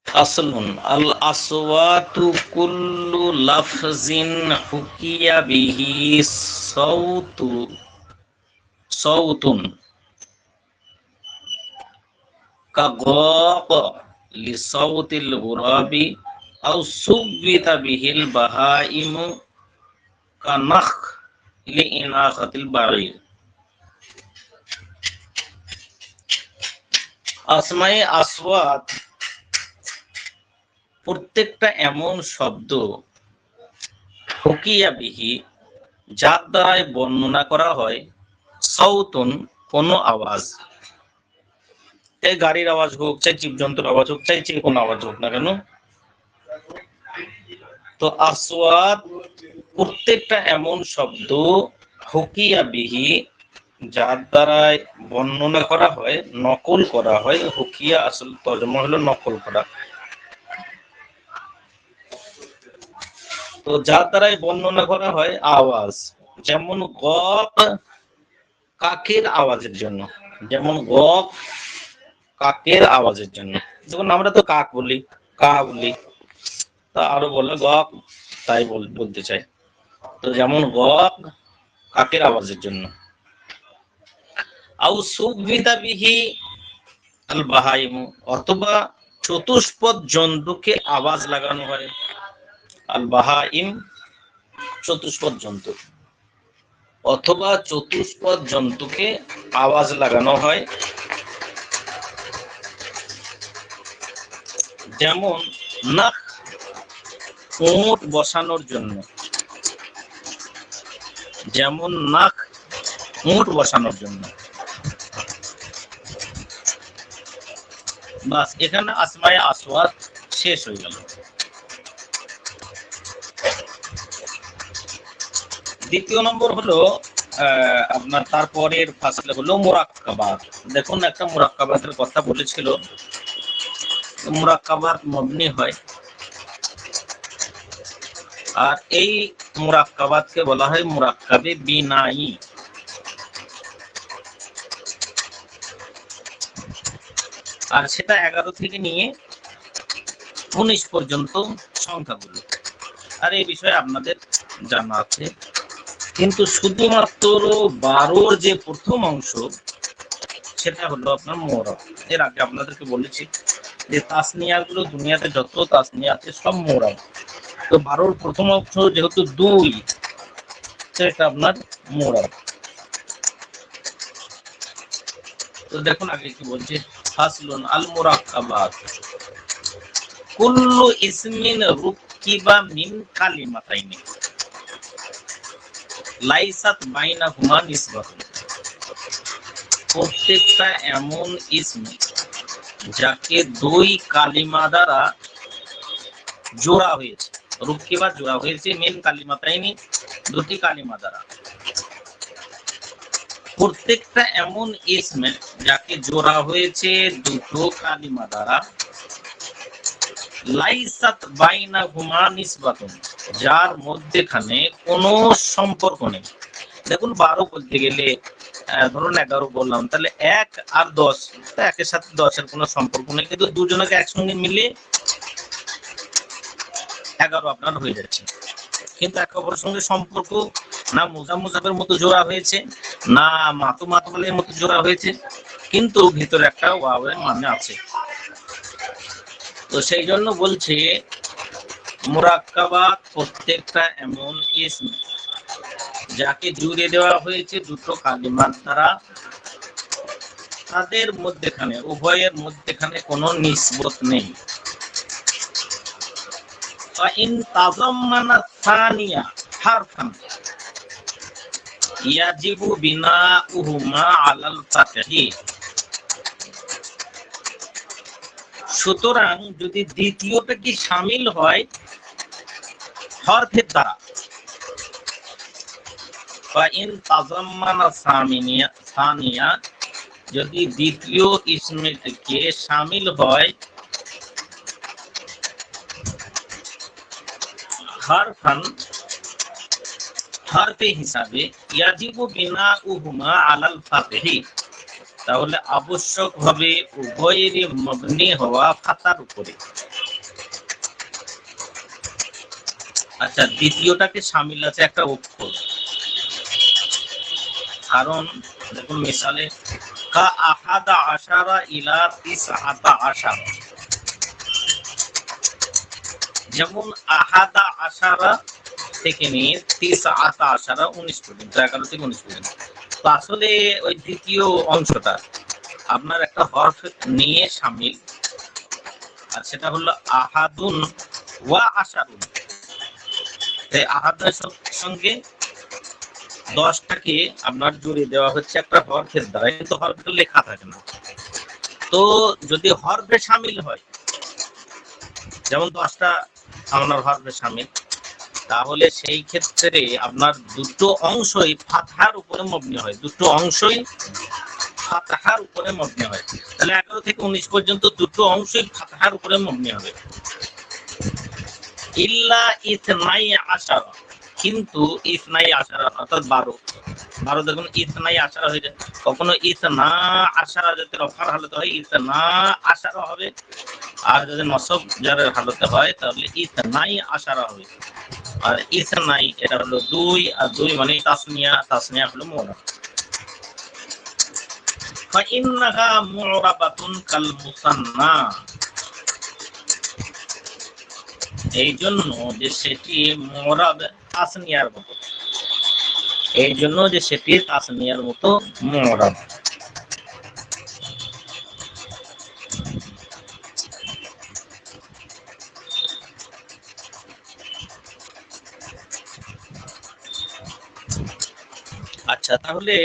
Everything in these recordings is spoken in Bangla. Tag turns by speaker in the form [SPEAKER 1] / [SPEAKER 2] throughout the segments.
[SPEAKER 1] আসলুন আল আসওয়াতু কুল্লু লাফজিন হুকিয়া বিহি সাউতু সাউতুন কাগাক লিসাউতিল গুরাবি আও সুবিতা বিহিল বাহাইমু কানাখ লিইনাখাতিল বাগি। আসমায়ে আসওয়াত প্রত্যেকটা এমন শব্দ, হুকিয়া বিহি যার দ্বারাই বর্ণনা করা হয়, সাউতুন কোন আওয়াজ, চাই গাড়ির আওয়াজ হোক, চাই জীবজন্তুর আওয়াজ হোক, চাই যে কোনো আওয়াজ হোক না কেন। তো আসওয়াত প্রত্যেকটা এমন শব্দ, হুকিয়া বিহি যার দ্বারাই বর্ণনা করা হয়, নকল করা হয়। হুকিয়া আসল তর্জমা হলো নকল করা। তো যার দ্বারাই বর্ণনা করা হয় আওয়াজ, যেমন গক কাকের আওয়াজের জন্য, যেমন গক কাকের আওয়াজের জন্য। যখন আমরা তো কাক বলি, কা বলি, তা আরো বলে গক, তাই বলতে চাই। তো যেমন গক কাকের আওয়াজের জন্য। আউ সুবিতা বিহি আল বাহাইমু, অথবা চতুষ্পদ জন্তুকে আওয়াজ লাগানো হয়। আল বাহাইম চতুষ্পদ জন্তু, অথবা চতুষ্পদ জন্তুকে আওয়াজ লাগানো হয়। যেমন নাক উট বসানোর জন্য, যেমন নাক উট বসানোর জন্য। বাস, এখানে আসমায়ে আসওয়াত শেষ হয়ে গেল। দ্বিতীয় নম্বর হলো আপনার তারপরের ফাসলে হলো মুরাক্কাবাত। দেখুন, একটা মুরাক্কাবাতের কথা বলেছিল। মুরাক্কাবাত মবনি হয়, আর এই মুরাক্কাবাতকে বলা হয় মুরাক্কাবে বিনাই। আর সেটা 11 থেকে নিয়ে 19 পর্যন্ত সংখ্যাগুলো। আর এই বিষয়ে আপনাদের জানা আছে, কিন্তু শুধুমাত্র 12-র যে প্রথম অংশ, সেটা হলো আপনার মোরব। এর আগে আপনাদেরকে বলেছি যে তাসনিয়া গুলো, দুনিয়াতে যত তাসনিয়া আছে সব মোরব। তো 12-র প্রথম অংশ যেহেতু 2, সেটা আপনার মোরব। তো দেখুন আগে কি বলছে, ফাসলুন আল মুরাক্কাবাত কুল্লু ইসমিন রুকিবা মিন কালিমাতাইনি লাইসাত বাইনাহুমা নিসবাতুন। প্রত্যেকটা এমন ইসম যাকে 2 কালিমা দ্বারা জোড়া হয়েছে, রুকিবা জোড়া হয়েছে, মিন কালিমাতাইনি 2টি কালিমা দ্বারা। প্রত্যেকটা এমন ইসম যাকে জোড়া হয়েছে 2 কালিমা দ্বারা, লাইসাত বাইনাহুমা নিসবাতুন, যার মধ্যখানে কোনো সম্পর্ক নেই। দেখুন, 12 বলতে গেলে ধরুন 11 বললাম, তাহলে 1 আর 10, একের সাথে 10-এর কোনো সম্পর্ক নেই, কিন্তু দুজনকে একসঙ্গে মিলে 11 আপনার হয়ে যাচ্ছে। কিন্তু একে অপরের সঙ্গে সম্পর্ক না মোজামের মতো জোড়া হয়েছে, না মাতুমাতুলের মতো জোড়া হয়েছে, কিন্তু ভিতরে একটা ওয়াওয়ের মানে আছে। তো সেই জন্য বলছে মুরাক্কাবাত প্রত্যেকটা এমন ইসম যাকে জুড়ে দেওয়া হয়েছে 2টো কালিমার দ্বারা, তাদের মধ্যখানে, উভয়ের মধ্যখানে কোনো নিসবত নেই। ফাইন তাযাম্মানা সানিয়া হারফান ইয়াজিবু বিনাউহুমা আলাল ফাতহি। সুতরাং যদি দ্বিতীয়টা কি শামিল হয় হরফের দ্বারা, ফাইন তাযাম্মানা সানিয়া, যদি দ্বিতীয় ইসমকে শামিল হয় হারফান, হরফে হিসাবে, ইয়াজিবু বিনাউহুমা আলাল ফাতহি, তাহলে আবশ্যক হবে উভয়েরই মবনি হওয়া ফাতার উপরে। আচ্ছা, দ্বিতীয়টাকে শামিল আছে একটা অক্ষর। কারণ দেখুন মিসালে কা আহাদা আশারা ইলা তিসআতা আশারা, যেমন আহাদা আশারা থেকে নিয়ে তিসআতা আশারা 19 পর্যন্ত, 11 থেকে 19 পর্যন্ত। তো আসলে ওই দ্বিতীয় অংশটা আপনার একটা হরফ নিয়ে শামিল, আর সেটা হলো আহাদুন ওয়া আশারুন। আহাদের সঙ্গে 10টাকে আপনার জুড়ে দেওয়া হচ্ছে একটা হরফের দ্বারা, কিন্তু হরফটা লেখা থাকে না। তো যদি হরফে শামিল হয়, যেমন 10টা আপনার হরফে শামিল, তাহলে সেই ক্ষেত্রে আপনার দুটো অংশই ফাতহার উপরে মবনি হয়, দুটো অংশই ফাতহার উপরে মবনি হয়। তাহলে 11 থেকে 19 পর্যন্ত দুটো অংশই ফাতহার উপরে মবনি হবে। ইল্লা ইসনাই আশারা, কিন্তু ইসনাই আশারা অর্থাৎ 12 দেখুন ইসনাই আশারা হয়ে যায়। কখনো ইসনা আশারা যদি রফার হালতে হয় ইসনা আশারা হবে, আর যদি নসব জারের হালতে হয় তাহলে ইসনাই আশারা হবে। আর ইসনাই এটা হলো 2, আর 2 মানে তাসনিয়া হলো মুরাব। ফাইন্নাহা মুরাবাতুন কাল মুসান্না, এই জন্য যে সেটি মুরাব তাসনিয়ার মতো, এই জন্য যে সেটি তাসনিয়ার মতো মুরাব। আচ্ছা, তাহলে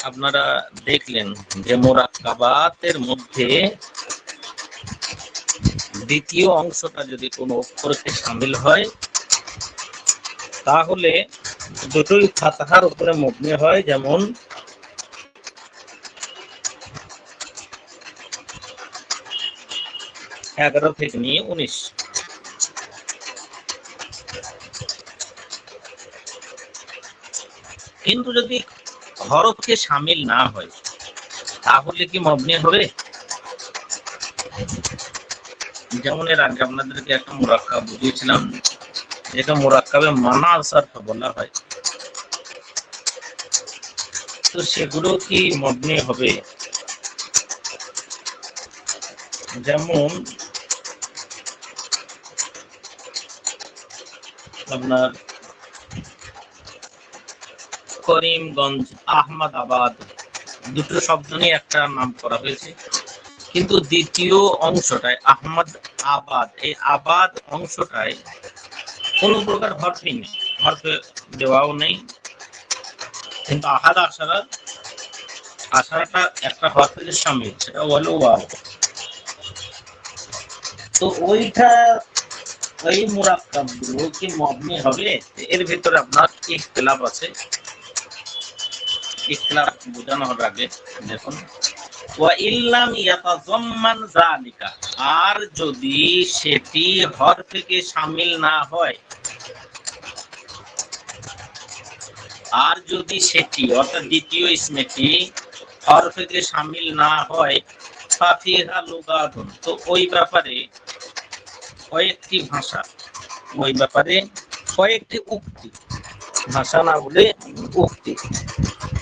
[SPEAKER 1] আপনারা দেখলেন যে মুরাক্কাবাতের মধ্যে দ্বিতীয় অংশটা যদি কোনো অক্ষরকে শামিল হয় তাহলে দুটোই ফাতহার উপরে মবনি হয়, যেমন এগারো থেকে নিয়ে 19। কিন্তু যদি হরফকে শামিল না হয় তাহলে কি মবনি হবে? যেমন এর আগে আপনাদেরকে একটা মুরাক্কাব বুঝিয়েছিলাম, যেটা মুরাক্কাবে মানা সারফ বলা হয়। তো সেগুলো কি মবনি হবে? যেমন আপনার করিমগঞ্জ, আহমদাবাদ, দুটো শব্দ নিয়ে একটা নাম করা হয়েছে, কিন্তু দ্বিতীয় অংশটায় আহমদ আবাদ, এই আবাদ অংশটায় কোন প্রকার হরফই নেই, হরফে দেওয়াও নেই, কিন্তু আহাদ আশারাটা একটা হরফের শামিল, সেটা হলো ওয়াও। তো ওইটা ওই মুরাক্কাবগুলো কি মবনি হবে? এর ভিতরে আপনার ইখতিলাফ আছে। ইখতিলাফ বোঝানো হবে আগে। দেখুন, ওয়া ইল্লাম ইয়াতাযাম্মান যালিকা, আর যদি সেটি হরফকে শামিল না হয়, আর যদি সেটি অর্থাৎ দ্বিতীয় ইসমেটি হরফকে শামিল না হয়, ফাফিহা লুগাতুন, তো ওই ব্যাপারে কয়েকটি ভাষা, ওই ব্যাপারে কয়েকটি উক্তি, ভাষা না বলে উক্তি,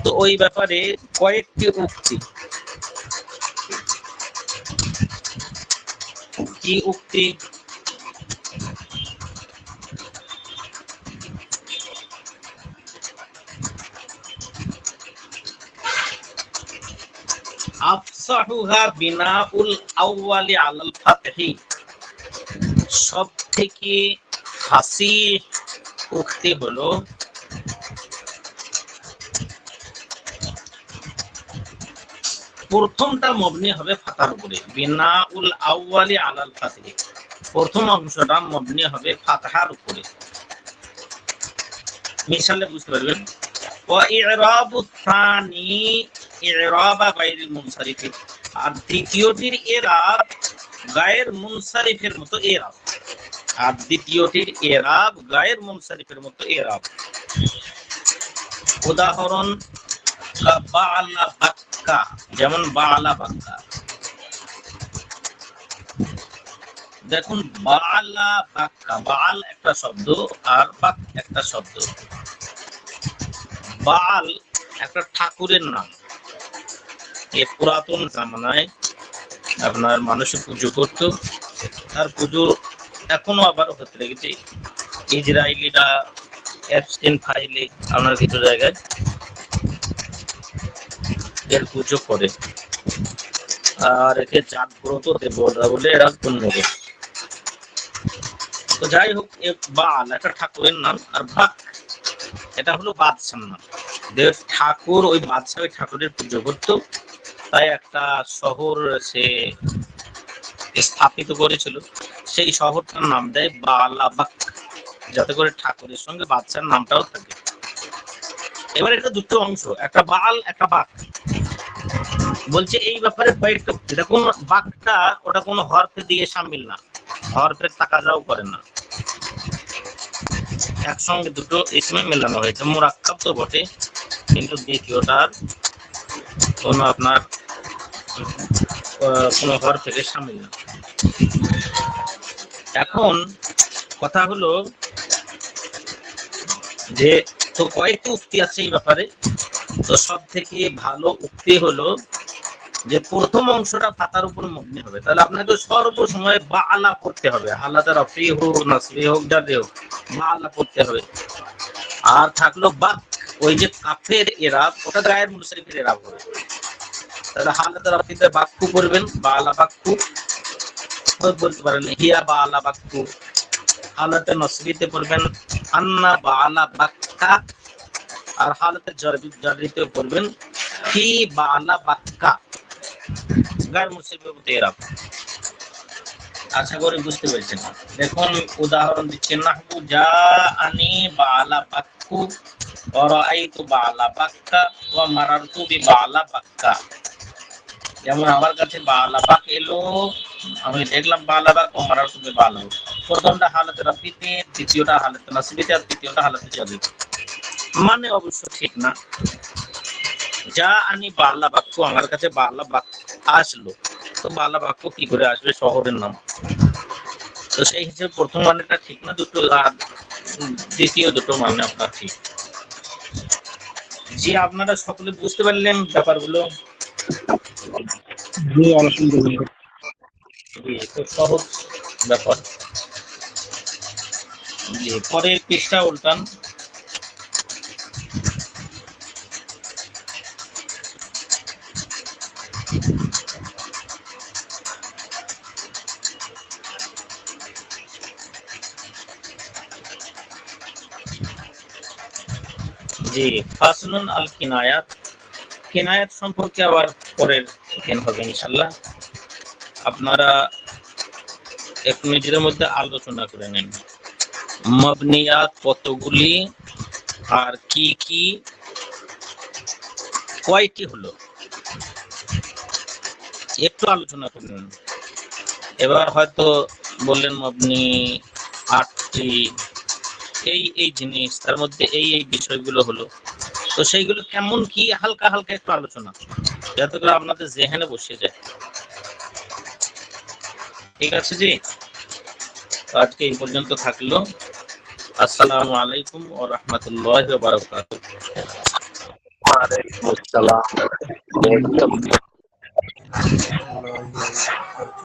[SPEAKER 1] তো ওই ব্যাপারে কয়েকটি উক্তি। কি উক্তি? আফসাহুহা বিনাউল আউয়ালি আলাল ফাতহি, সব থেকে ফাসিহ উক্তি হলো প্রথমটা মবনি হবে ফাতার উপরে, বিনাউল আউয়ালি আলাল ফাতহি, প্রথম অংশটা মবনি হবে ফাতহার উপরে। মিসালে বুঝতে পারবেন। ওয়া ইরাবুস সানি ইরাবা গায়রিল মুনসারিফ, আর দ্বিতীয়টির ইরাব গায়র মুনসারিফের মতো ইরাব, আর দ্বিতীয়টির ইরাব গায়র মুনসারিফের মতো ইরাব। উদাহরণ বাআলা বাক্কা, যেমন বাআলা বাক্কা, দেখুন, বালা বাক্কা, বাল একটা শব্দ আর বাক একটা শব্দ। বাল একটা ঠাকুরের নাম। এই পুরাতন জামানায় আপনার মানুষের পুজো করতো, তার পুজো এখনো আবার হতে লেগেছে। ইসরায়েলিরা এপস্টেইন ফাইলে আপনার কিছু জায়গায় এর পুজো করে, আর একে জাগ্রত দেবতা বলে এরা গণ্য করে। তো যাই হোক, বাল একটা ঠাকুরের নাম, আর ভাক এটা হলো বাদশার নাম। ঠাকুর ওই বাদশা ওই ঠাকুরের পুজো করতো, তাই একটা শহর সে স্থাপিত করেছিল, সেই শহরটার নাম দেয় বালাবাক, যাতে করে ঠাকুরের সঙ্গে বাদশার নামটাও থাকে। এবার এটা দুটো অংশ, একটা বাল একটা বাক। বলছে এই ব্যাপারে কয়েকটা, এটা কোন বাকটা ওটা কোনো হরফে দিয়ে সামিল না, হরফের তাকাজাও করে না, একসঙ্গে দুটো ইসমে মেলানো হয়েছে। মুরাক্কাব তো বটে, কিন্তু দ্বিতীয়টার কোনো আপনার কোনো ঘর থেকে সামিল না। এখন কথা হলো যে, তো কয়েকটি উক্তি আছে এই ব্যাপারে। তো সব থেকে ভালো উক্তি হলো যে প্রথম অংশটা ফাতার উপর মবনি হবে, তাহলে আপনাকে সর্বসময় বালা করতে হবে, হালাতে রফি হোক নাসবি হোক যাতে হোক বালা করতে হবে। আর থাকলো বাক, ওই যে কাফের এরাব, ওটা গায়ের মুশরিকের এরাব হবে, তাহলে হালাতে রফিতে বাক্কু করবেন, বালা বাক্কু বলতে পারেন, হিয়া বালা বাক্কু। হালাতে নসবিতে পড়বেন আন্না বালা বাক্কা, আর হালাতে জারিতে পড়বেন কি বালা বাক্কা, গায়ের মুশরিকের এরাব। আশা করি বুঝতে পেরেছেন। দেখুন উদাহরণ দিচ্ছেন, নাহবু যা আনি বালা বাক্কু ওয়া রাআইতু বালা বাক্কা ওয়া মারারতু বি বালা বাক্কা। যেমন আমার কাছে বালা বাক এলো, আমি দেখলাম বালা বাক, ও মারারতু বি বালা। প্রথমটা হালাতে রাফিতে, দ্বিতীয়টা হালাতে নাসবিতে, আর তৃতীয়টা হালাতে জারিতে। মানে অবশ্য ঠিক না। যা আনি বালা বাক্কু, আমার কাছে বালা বাক আসলো, তো বালা বাক্য কি করে আসবে, শহরের নাম। তো সেই হিসেবে প্রথম মানেটা ঠিক না, দুটো, আর দ্বিতীয় দুটো মানে আপনার ঠিক। জি, আপনারা সকলে বুঝতে পারলেন ব্যাপারগুলো? খুব সহজ ব্যাপার। জি, পরের পৃষ্ঠা উল্টান। জি, ফাসলুন আল কিনায়াত। কিনায়াত সম্পর্কে আবার পরের জ্ঞান হবে ইনশাআল্লাহ। আপনারা একটু নিজেদের মধ্যে আলোচনা করে নেন, মবনিয়াত কতগুলি আর কি কি, কয়টি হলো, একটু আলোচনা করে নেন। এবার হয়তো বললেন মবনি 8টি, এই জিনিস, তার মধ্যে এই বিষয়গুলো হলো, তো সেইগুলো কেমন কি হালকা হালকা একটু আলোচনা, যাতে করে আপনাদের জেহেনে বসে যায়। ঠিক আছে জি, আজকে এই পর্যন্ত থাকলো। আসসালামু আলাইকুম ওয়া রাহমাতুল্লাহি ওয়া বারাকাতুহু। ওয়া আলাইকুম আসসালাম।